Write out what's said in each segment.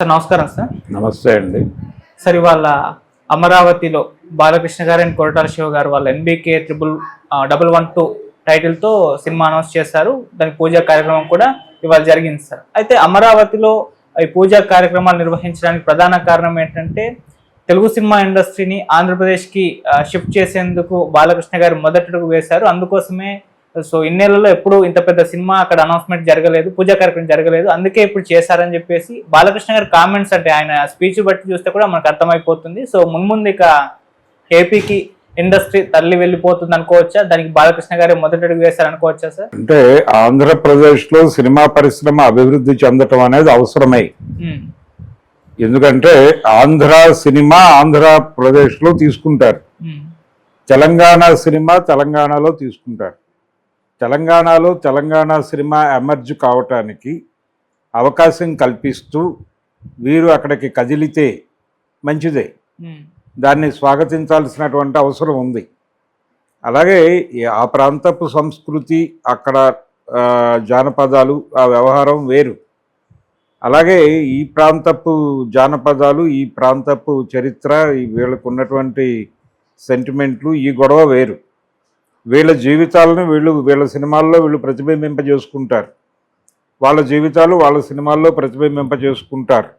Sir నమస్కారం sir. నమస్తే అండి. సార్ ఇవాళ అమరావతిలో బాలకృష్ణ గారు అండ్ కొరటాల శివ గారు వాళ్ళ ఎన్బికే 1112 టైటిల్తో సినిమా అనౌన్స్ చేశారు. దాని పూజా కార్యక్రమం కూడా ఇవాళ జరిగింది సార్. అయితే అమరావతిలో ఈ పూజా కార్యక్రమాలు నిర్వహించడానికి ప్రధాన కారణం ఏంటంటే తెలుగు సినిమా ఇండస్ట్రీని ఆంధ్రప్రదేశ్కి షిఫ్ట్ చేసేందుకు బాలకృష్ణ గారు మొదటడుగు వేశారు. అందుకోసమే సో ఇన్నేళ్లలో ఎప్పుడు ఇంత పెద్ద సినిమా అక్కడ అనౌన్స్మెంట్ జరగలేదు, పూజా కార్యక్రమం జరగలేదు, అందుకే ఇప్పుడు చేశారని చెప్పేసి బాలకృష్ణ గారి కామెంట్స్ అంటే ఆయన స్పీచ్ బట్టి చూస్తే కూడా మనకు అర్థమైపోతుంది. సో మున్ముందు ఇక ఏపీకి ఇండస్ట్రీ తల్లి వెళ్ళిపోతుంది అనుకోవచ్చా? దానికి బాలకృష్ణ గారే మొదటడుగు వేశారు అనుకోవచ్చా సార్? అంటే ఆంధ్రప్రదేశ్ లో సినిమా పరిశ్రమ అభివృద్ధి చెందటం అనేది అవసరమై, ఎందుకంటే ఆంధ్ర సినిమా ఆంధ్రప్రదేశ్ లో తీసుకుంటారు, తెలంగాణ సినిమా తెలంగాణలో తీసుకుంటారు. తెలంగాణలో తెలంగాణ సినిమా ఎమర్జ్ కావటానికి అవకాశం కల్పిస్తూ వీరు అక్కడికి కదిలితే మంచిదే, దాన్ని స్వాగతించాల్సినటువంటి అవసరం ఉంది. అలాగే ఆ ప్రాంతపు సంస్కృతి, అక్కడ జానపదాలు, ఆ వ్యవహారం వేరు. అలాగే ఈ ప్రాంతపు జానపదాలు, ఈ ప్రాంతపు చరిత్ర, వీళ్ళకు ఉన్నటువంటి సెంటిమెంట్లు, ఈ గొడవ వేరు. వీళ్ళ జీవితాలను వీళ్ళ సినిమాల్లో వీళ్ళు ప్రతిబింబింపజేసుకుంటారు, వాళ్ళ జీవితాలు వాళ్ళ సినిమాల్లో ప్రతిబింబింపజేసుకుంటారు.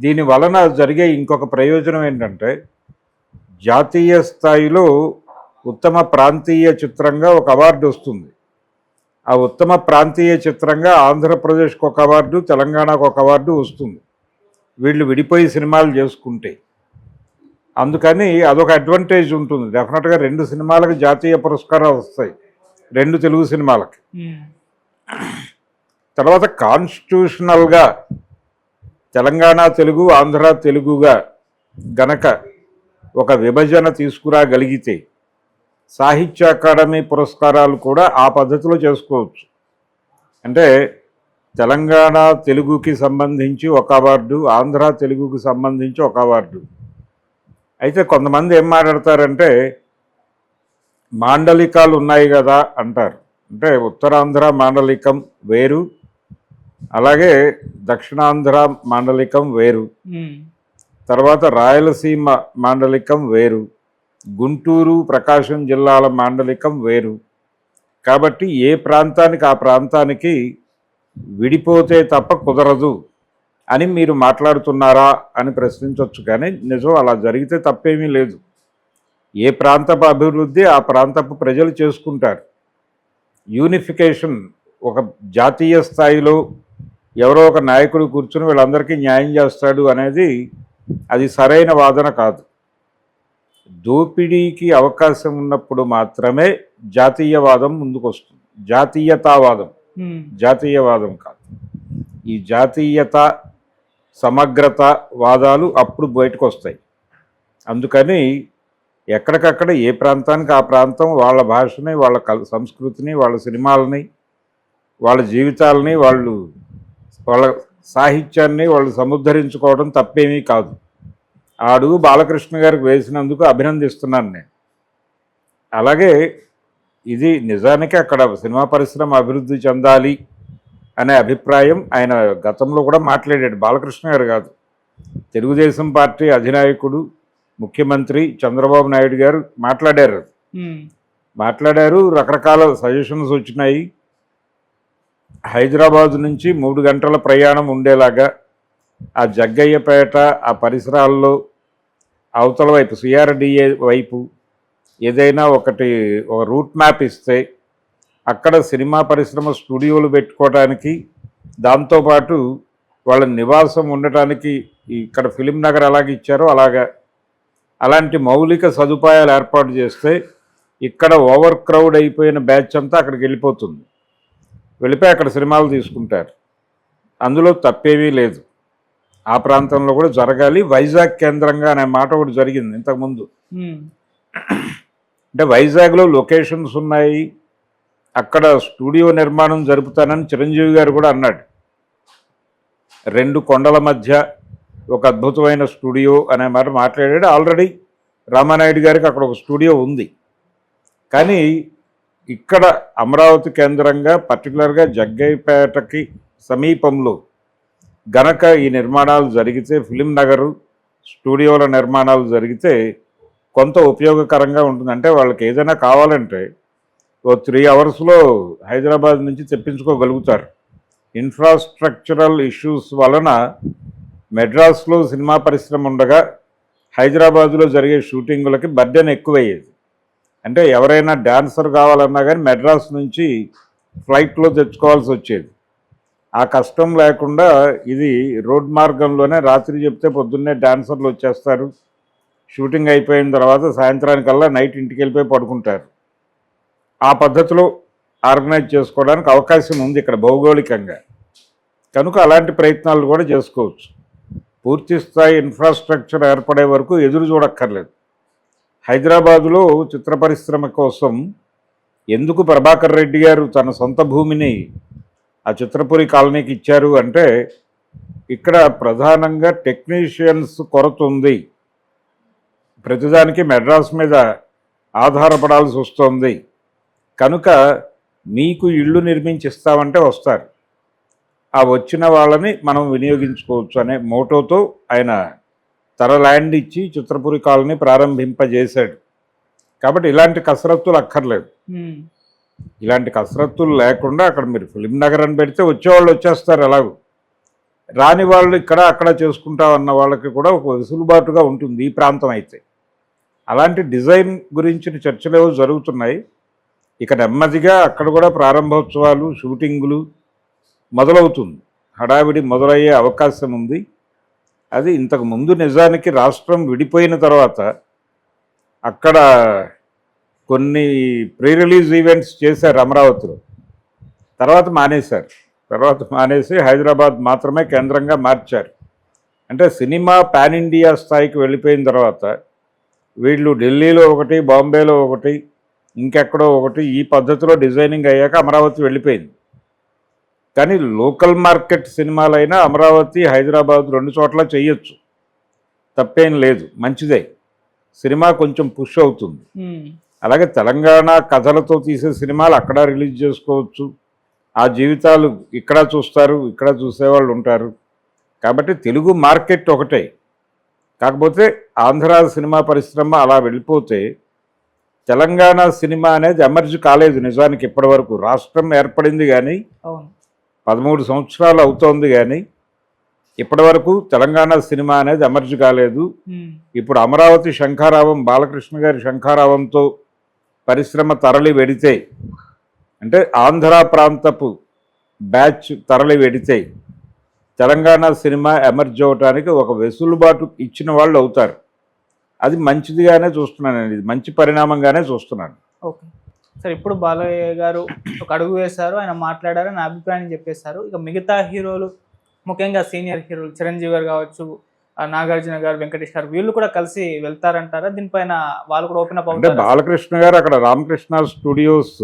దీని వలన జరిగే ఇంకొక ప్రయోజనం ఏంటంటే జాతీయ స్థాయిలో ఉత్తమ ప్రాంతీయ చిత్రంగా ఒక అవార్డు వస్తుంది. ఆ ఉత్తమ ప్రాంతీయ చిత్రంగా ఆంధ్రప్రదేశ్కి ఒక అవార్డు, తెలంగాణకు ఒక అవార్డు వస్తుంది వీళ్ళు విడిపోయి సినిమాలు చేసుకుంటే. అందుకని అదొక అడ్వాంటేజ్ ఉంటుంది. డెఫినెట్గా 2 సినిమాలకు జాతీయ పురస్కారాలు వస్తాయి, 2 తెలుగు సినిమాలకి. తర్వాత కాన్స్టిట్యూషనల్గా తెలంగాణ తెలుగు, ఆంధ్ర తెలుగుగా గనక ఒక విభజన తీసుకురాగలిగితే సాహిత్య అకాడమీ పురస్కారాలు కూడా ఆ పద్ధతిలో చేసుకోవచ్చు. అంటే తెలంగాణ తెలుగుకి సంబంధించి ఒక అవార్డు, ఆంధ్ర తెలుగుకి సంబంధించి ఒక అవార్డు. అయితే కొంతమంది ఏం మాట్లాడతారంటే మాండలికాలు ఉన్నాయి కదా అంటారు. అంటే ఉత్తరాంధ్ర మాండలికం వేరు, అలాగే దక్షిణాంధ్ర మాండలికం వేరు, తర్వాత రాయలసీమ మాండలికం వేరు, గుంటూరు ప్రకాశం జిల్లాల మాండలికం వేరు. కాబట్టి ఏ ప్రాంతానికి ఆ ప్రాంతానికి విడిపోతే తప్ప కుదరదు అని మీరు మాట్లాడుతున్నారా అని ప్రశ్నించవచ్చు. కానీ నిజం, అలా జరిగితే తప్పేమీ లేదు. ఏ ప్రాంతపు అభివృద్ధి ఆ ప్రాంతపు ప్రజలు చేసుకుంటారు. యూనిఫికేషన్ ఒక జాతీయ స్థాయిలో ఎవరో ఒక నాయకుడు కూర్చుని వీళ్ళందరికీ న్యాయం చేస్తాడు అనేది అది సరైన వాదన కాదు. దోపిడీకి అవకాశం ఉన్నప్పుడు మాత్రమే జాతీయవాదం ముందుకు వస్తుంది. జాతీయతావాదం, జాతీయవాదం కాదు. ఈ జాతీయత, సమగ్రత వాదాలు అప్పుడు బయటకు వస్తాయి. అందుకని ఎక్కడికక్కడ ఏ ప్రాంతానికి ఆ ప్రాంతం వాళ్ళ భాషని, వాళ్ళ సంస్కృతిని, వాళ్ళ సినిమాలని, వాళ్ళ జీవితాలని, వాళ్ళ సాహిత్యాన్ని వాళ్ళు సముద్ధరించుకోవడం తప్పేమీ కాదు. ఆ అడుగు బాలకృష్ణ గారికి వేసినందుకు అభినందిస్తున్నాను నేను. అలాగే ఇది నిజానికి అక్కడ సినిమా పరిశ్రమ అభివృద్ధి చెందాలి అనే అభిప్రాయం ఆయన గతంలో కూడా మాట్లాడాడు. బాలకృష్ణ గారు కాదు, తెలుగుదేశం పార్టీ అధినాయకుడు, ముఖ్యమంత్రి చంద్రబాబు నాయుడు గారు మాట్లాడారు. రకరకాల సజెషన్స్ వచ్చినాయి. హైదరాబాద్ నుంచి 3 గంటల ప్రయాణం ఉండేలాగా ఆ జగ్గయ్యపేట, ఆ పరిసరాల్లో అవతల వైపు సిఆర్డిఏ వైపు ఏదైనా ఒక రూట్ మ్యాప్ ఇస్తే అక్కడ సినిమా పరిశ్రమ స్టూడియోలు పెట్టుకోవడానికి, దాంతోపాటు వాళ్ళ నివాసం ఉండటానికి ఇక్కడ ఫిలిం నగర్ అలాగే ఇచ్చారో అలాంటి మౌలిక సదుపాయాలు ఏర్పాటు చేస్తే ఇక్కడ ఓవర్ క్రౌడ్ అయిపోయిన బ్యాచ్ అంతా అక్కడికి వెళ్ళిపోయి అక్కడ సినిమాలు తీసుకుంటారు. అందులో తప్పేమీ లేదు. ఆ ప్రాంతంలో కూడా జరగాలి. వైజాగ్ కేంద్రంగా అనే మాట ఒకటి జరిగింది ఇంతకుముందు. అంటే వైజాగ్లో లొకేషన్స్ ఉన్నాయి, అక్కడ స్టూడియో నిర్మాణం జరుపుతానని చిరంజీవి గారు కూడా అన్నాడు. 2 కొండల మధ్య ఒక అద్భుతమైన స్టూడియో అనే మాట మాట్లాడాడు. ఆల్రెడీ రామానాయుడు గారికి అక్కడ ఒక స్టూడియో ఉంది. కానీ ఇక్కడ అమరావతి కేంద్రంగా పర్టికులర్గా జగ్గయ్యపేటకి సమీపంలో గనక ఈ నిర్మాణాలు జరిగితే, ఫిలిం నగరు స్టూడియోల నిర్మాణాలు జరిగితే కొంత ఉపయోగకరంగా ఉంటుంది. అంటే వాళ్ళకి ఏదైనా కావాలంటే ఓ 3 అవర్స్లో హైదరాబాద్ నుంచి తెప్పించుకోగలుగుతారు. ఇన్ఫ్రాస్ట్రక్చరల్ ఇష్యూస్ వలన మెడ్రాస్లో సినిమా పరిశ్రమ ఉండగా హైదరాబాదులో జరిగే షూటింగులకి బర్డెన్ ఎక్కువయ్యేది. అంటే ఎవరైనా డాన్సర్ కావాలన్నా కానీ మెడ్రాస్ నుంచి ఫ్లైట్లో తెచ్చుకోవాల్సి వచ్చేది. ఆ కష్టం లేకుండా ఇది రోడ్ మార్గంలోనే రాత్రి చెప్తే పొద్దున్నే డాన్సర్లు వచ్చేస్తారు. షూటింగ్ అయిపోయిన తర్వాత సాయంత్రానికల్లా నైట్ ఇంటికి వెళ్ళిపోయి పడుకుంటారు. ఆ పద్ధతిలో ఆర్గనైజ్ చేసుకోవడానికి అవకాశం ఉంది ఇక్కడ భౌగోళికంగా. కనుక అలాంటి ప్రయత్నాలు కూడా చేసుకోవచ్చు. పూర్తి స్థాయి ఇన్ఫ్రాస్ట్రక్చర్ ఏర్పడే వరకు ఎదురు చూడక్కర్లేదు. హైదరాబాదులో చిత్ర పరిశ్రమ కోసం ఎందుకు ప్రభాకర్ రెడ్డి గారు తన సొంత భూమిని ఆ చిత్రపురి కాలనీకి ఇచ్చారు అంటే, ఇక్కడ ప్రధానంగా టెక్నీషియన్స్ కొరత ఉంది. ప్రతిదానికి మెడ్రాస్ మీద ఆధారపడాల్సి వస్తుంది. కనుక మీకు ఇళ్ళు నిర్మించిస్తామంటే వస్తారు. ఆ వచ్చిన వాళ్ళని మనం వినియోగించుకోవచ్చు అనే మోటోతో ఆయన తన ల్యాండ్ ఇచ్చి చిత్రపురి కాలనీ ప్రారంభింపజేశాడు. కాబట్టి ఇలాంటి కసరత్తులు అక్కర్లేదు. ఇలాంటి కసరత్తులు లేకుండా అక్కడ మీరు ఫిలిం నగర్ అని పెడితే వచ్చేవాళ్ళు వచ్చేస్తారు. ఎలాగో రాని వాళ్ళు ఇక్కడ అక్కడ చేసుకుంటామన్న వాళ్ళకి కూడా ఒక వెసులుబాటుగా ఉంటుంది ఈ ప్రాంతం అయితే. అలాంటి డిజైన్ గురించిన చర్చలు జరుగుతున్నాయి. ఇక నెమ్మదిగా అక్కడ కూడా ప్రారంభోత్సవాలు, షూటింగులు మొదలవుతుంది. హడావిడి మొదలయ్యే అవకాశం ఉంది. అది ఇంతకు ముందు నిజానికి రాష్ట్రం విడిపోయిన తర్వాత అక్కడ కొన్ని ప్రీ రిలీజ్ ఈవెంట్స్ చేశారు అమరావతిలో. తర్వాత మానేసి హైదరాబాద్ మాత్రమే కేంద్రంగా మార్చారు. అంటే సినిమా పాన్ ఇండియా స్థాయికి వెళ్ళిపోయిన తర్వాత వీళ్ళు ఢిల్లీలో ఒకటి, బాంబేలో ఒకటి, ఇంకెక్కడో ఒకటి ఈ పద్ధతిలో డిజైనింగ్ అయ్యాక అమరావతి వెళ్ళిపోయింది. కానీ లోకల్ మార్కెట్ సినిమాలైనా అమరావతి, హైదరాబాద్ 2 చోట్ల చేయొచ్చు, తప్పేం లేదు, మంచిదే. సినిమా కొంచెం పుష్ అవుతుంది. అలాగే తెలంగాణ కథలతో తీసే సినిమాలు అక్కడ రిలీజ్ చేసుకోవచ్చు. ఆ జీవితాలు ఇక్కడ చూస్తారు, ఇక్కడ చూసేవాళ్ళు ఉంటారు. కాబట్టి తెలుగు మార్కెట్ ఒకటే. కాకపోతే ఆంధ్ర సినిమా పరిశ్రమ అలా వెళ్ళిపోతే తెలంగాణ సినిమా అనేది ఎమర్జ్ కాలేదు. నిజానికి ఇప్పటి వరకు రాష్ట్రం ఏర్పడింది కానీ 13 సంవత్సరాలు అవుతోంది కానీ ఇప్పటి వరకు తెలంగాణ సినిమా అనేది ఎమర్జ్ కాలేదు. ఇప్పుడు అమరావతి శంఖారావం, బాలకృష్ణ గారి శంఖారావంతో పరిశ్రమ తరలి వెడితే, అంటే ఆంధ్ర ప్రాంతపు బ్యాచ్ తరలి వెడితే తెలంగాణ సినిమా ఎమర్జ్ అవటానికి ఒక వెసులుబాటు ఇచ్చిన వాళ్ళు అవుతారు. అది మంచిదిగానే చూస్తున్నాను, ఇది మంచి పరిణామంగానే చూస్తున్నాను. ఓకే సార్, ఇప్పుడు బాలయ్య గారు ఒక అడుగు వేశారు, ఆయన మాట్లాడారు, నా అభిప్రాయాన్ని చెప్పేశారు. ఇక మిగతా హీరోలు, ముఖ్యంగా సీనియర్ హీరోలు చిరంజీవి గారు కావచ్చు, నాగార్జున గారు, వెంకటేష్ గారు, వీళ్ళు కూడా కలిసి వెళ్తారంటారా? దీనిపైన వాళ్ళు కూడా ఓపెన్ అప్ అంటే బాలకృష్ణ గారు అక్కడ రామకృష్ణ స్టూడియోస్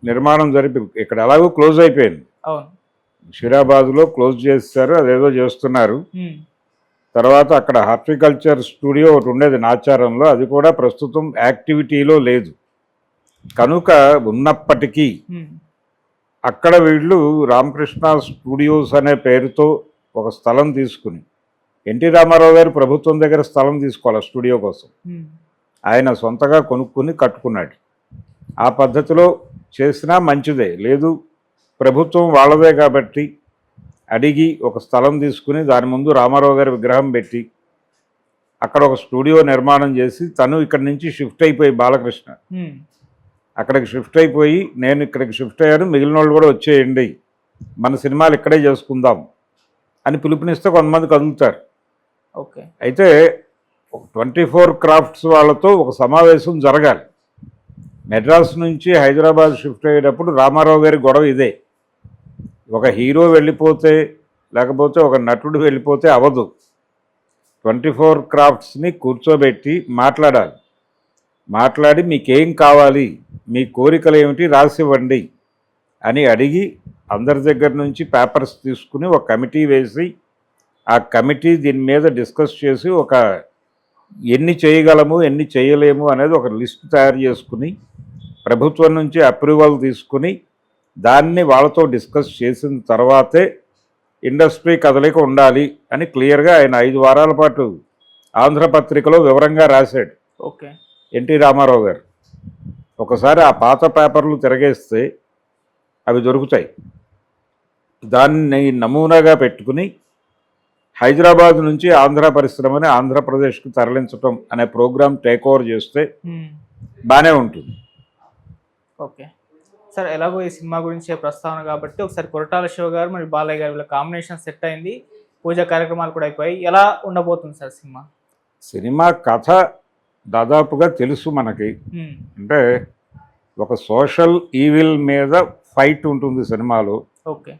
నిర్మాణం జరిపి ఇక్కడ ఎలాగో క్లోజ్ అయిపోయింది. అవును, షిరాబాద్లో క్లోజ్ చేస్తారు, అదేదో చేస్తున్నారు. తర్వాత అక్కడ హార్టికల్చర్ స్టూడియో ఒకటి ఉండేది నాచారంలో, అది కూడా ప్రస్తుతం యాక్టివిటీలో లేదు. కనుక ఉన్నప్పటికీ అక్కడ వీళ్ళు రామకృష్ణ స్టూడియోస్ అనే పేరుతో ఒక స్థలం తీసుకుని, ఎన్టీ రామారావు గారు ప్రభుత్వం దగ్గర స్థలం తీసుకోవాలి స్టూడియో కోసం, ఆయన సొంతగా కొనుక్కుని కట్టుకున్నాడు. ఆ పద్ధతిలో చేసినా మంచిదే. లేదు ప్రభుత్వం వాళ్ళదే కాబట్టి అడిగి ఒక స్థలం తీసుకుని దాని ముందు రామారావు గారి విగ్రహం పెట్టి అక్కడ ఒక స్టూడియో నిర్మాణం చేసి తను ఇక్కడి నుంచి షిఫ్ట్ అయిపోయి, బాలకృష్ణ అక్కడికి షిఫ్ట్ అయిపోయి, నేను ఇక్కడికి షిఫ్ట్ అయ్యాను, మిగిలిన వాళ్ళు కూడా వచ్చేయండి, మన సినిమాలు ఇక్కడే చేసుకుందాం అని పిలుపునిస్తే కొంతమంది కదులుతారు. ఓకే, అయితే 24 క్రాఫ్ట్స్ వాళ్ళతో ఒక సమావేశం జరగాలి. మెడ్రాస్ నుంచి హైదరాబాద్ షిఫ్ట్ అయ్యేటప్పుడు రామారావు గారి గొడవ ఇదే. ఒక హీరో వెళ్ళిపోతే, లేకపోతే ఒక నటుడు వెళ్ళిపోతే అవదు. 24 క్రాఫ్ట్స్ని కూర్చోబెట్టి మాట్లాడాలి. మాట్లాడి మీకేం కావాలి, మీ కోరికలు ఏమిటి రాసివ్వండి అని అడిగి అందరి దగ్గర నుంచి పేపర్స్ తీసుకుని ఒక కమిటీ వేసి, ఆ కమిటీ దీని మీద డిస్కస్ చేసి ఒక ఎన్ని చేయగలము ఎన్ని చేయలేము అనేది ఒక లిస్ట్ తయారు చేసుకుని ప్రభుత్వం నుంచి అప్రూవల్ తీసుకుని దాన్ని వాళ్ళతో డిస్కస్ చేసిన తర్వాతే ఇండస్ట్రీ కదలిక ఉండాలి అని క్లియర్గా ఆయన 5 వారాల పాటు ఆంధ్రపత్రికలో వివరంగా రాశాడు ఓకే. ఎన్టీ రామారావు గారు. ఒకసారి ఆ పాత పేపర్లు తిరగేస్తే అవి దొరుకుతాయి. దాన్ని నమూనాగా పెట్టుకుని హైదరాబాద్ నుంచి ఆంధ్ర పరిశ్రమని ఆంధ్రప్రదేశ్కి తరలించటం అనే ప్రోగ్రాం టేక్ ఓవర్ చేస్తే బాగానే ఉంటుంది. ఓకే సార్, ఎలాగో ఈ సినిమా గురించే ప్రస్తావన కాబట్టి ఒకసారి కొరటాల శివ గారు మరియు బాలయ్య గారు వీళ్ళ కాంబినేషన్ సెట్ అయింది, పూజా కార్యక్రమాలు కూడా అయిపోయాయి. ఎలా ఉండబోతుంది సార్ సినిమా? సినిమా కథ దాదాపుగా తెలుసు మనకి. అంటే ఒక సోషల్ ఈవిల్ మీద ఫైట్ ఉంటుంది సినిమాలో. ఓకే.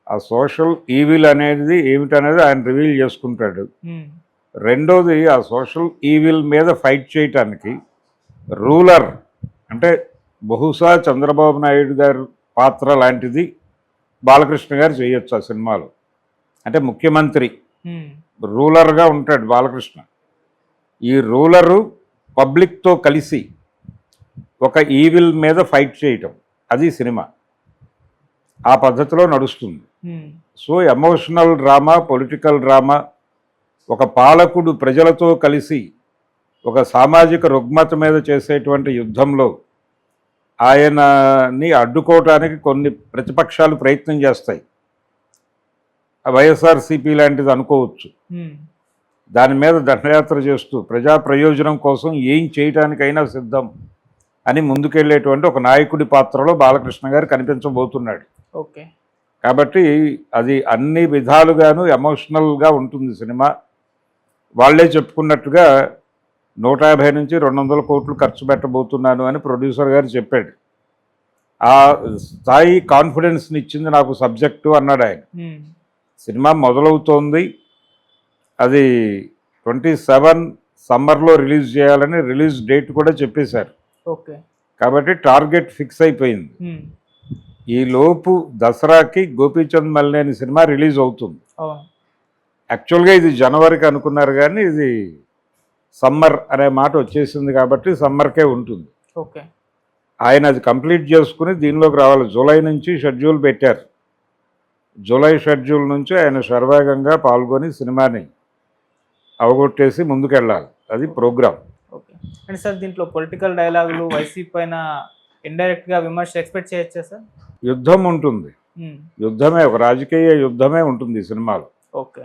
ఆ సోషల్ ఈవిల్ అనేది ఏమిటనేది ఆయన రివీల్ చేసుకుంటాడు. రెండోది ఆ సోషల్ ఈవిల్ మీద ఫైట్ చేయటానికి రూలర్ అంటే బహుశా చంద్రబాబు నాయుడు గారు పాత్ర లాంటిది బాలకృష్ణ గారు చేయొచ్చు ఆ సినిమాలో. అంటే ముఖ్యమంత్రి రూలర్గా ఉంటాడు బాలకృష్ణ. ఈ రూలరు పబ్లిక్తో కలిసి ఒక ఈవిల్ మీద ఫైట్ చేయటం, అది సినిమా. ఆ పద్ధతిలో నడుస్తుంది. So emotional drama, political drama, ఒక పాలకుడు ప్రజలతో కలిసి ఒక సామాజిక రుగ్మత మీద చేసేటువంటి యుద్ధంలో ఆయనని అడ్డుకోవటానికి కొన్ని ప్రతిపక్షాలు ప్రయత్నం చేస్తాయి. వైఎస్ఆర్సీపీ లాంటిది అనుకోవచ్చు. దాని మీద దండయాత్ర చేస్తూ ప్రజా ప్రయోజనం కోసం ఏం చేయటానికైనా సిద్ధం అని ముందుకెళ్ళేటువంటి ఒక నాయకుడి పాత్రలో బాలకృష్ణ గారు కనిపించబోతున్నాడు. ఓకే. కాబట్టి అది అన్ని విధాలుగాను ఎమోషనల్గా ఉంటుంది సినిమా. వాళ్ళే చెప్పుకున్నట్టుగా 150 నుంచి 200 కోట్లు ఖర్చు పెట్టబోతున్నాను అని ప్రొడ్యూసర్ గారు చెప్పాడు. ఆ స్థాయి కాన్ఫిడెన్స్ని ఇచ్చింది నాకు సబ్జెక్టు అన్నాడు ఆయన. సినిమా మొదలవుతోంది, అది 27 సమ్మర్లో రిలీజ్ చేయాలని రిలీజ్ డేట్ కూడా చెప్పేశారు. ఓకే. కాబట్టి టార్గెట్ ఫిక్స్ అయిపోయింది. ఈ లోపు దసరాకి గోపీచంద్ మల్లేని సినిమా రిలీజ్ అవుతుంది. యాక్చువల్గా ఇది జనవరికి అనుకున్నారు, కానీ ఇది సమ్మర్ అనే మాట వచ్చేసింది కాబట్టి సమ్మర్కే ఉంటుంది. ఓకే. ఆయన అది కంప్లీట్ చేసుకుని దీనిలోకి రావాలి. జూలై నుంచి షెడ్యూల్ పెట్టారు. జూలై షెడ్యూల్ నుంచి ఆయన శరవేగంగా పాల్గొని సినిమాని అవగొట్టేసి ముందుకెళ్ళాలి. అది ప్రోగ్రామ్. ఓకే. అండ్ సార్, దీంట్లో పొలిటికల్ డైలాగులు, వైసీపీ పైన ఇండైరెక్ట్గా విమర్శ ఎక్స్పెక్ట్ చేయొచ్చా సార్? యుద్ధం ఉంటుంది. యుద్ధమే, ఒక రాజకీయ యుద్ధమే ఉంటుంది ఈ సినిమాలో. ఓకే.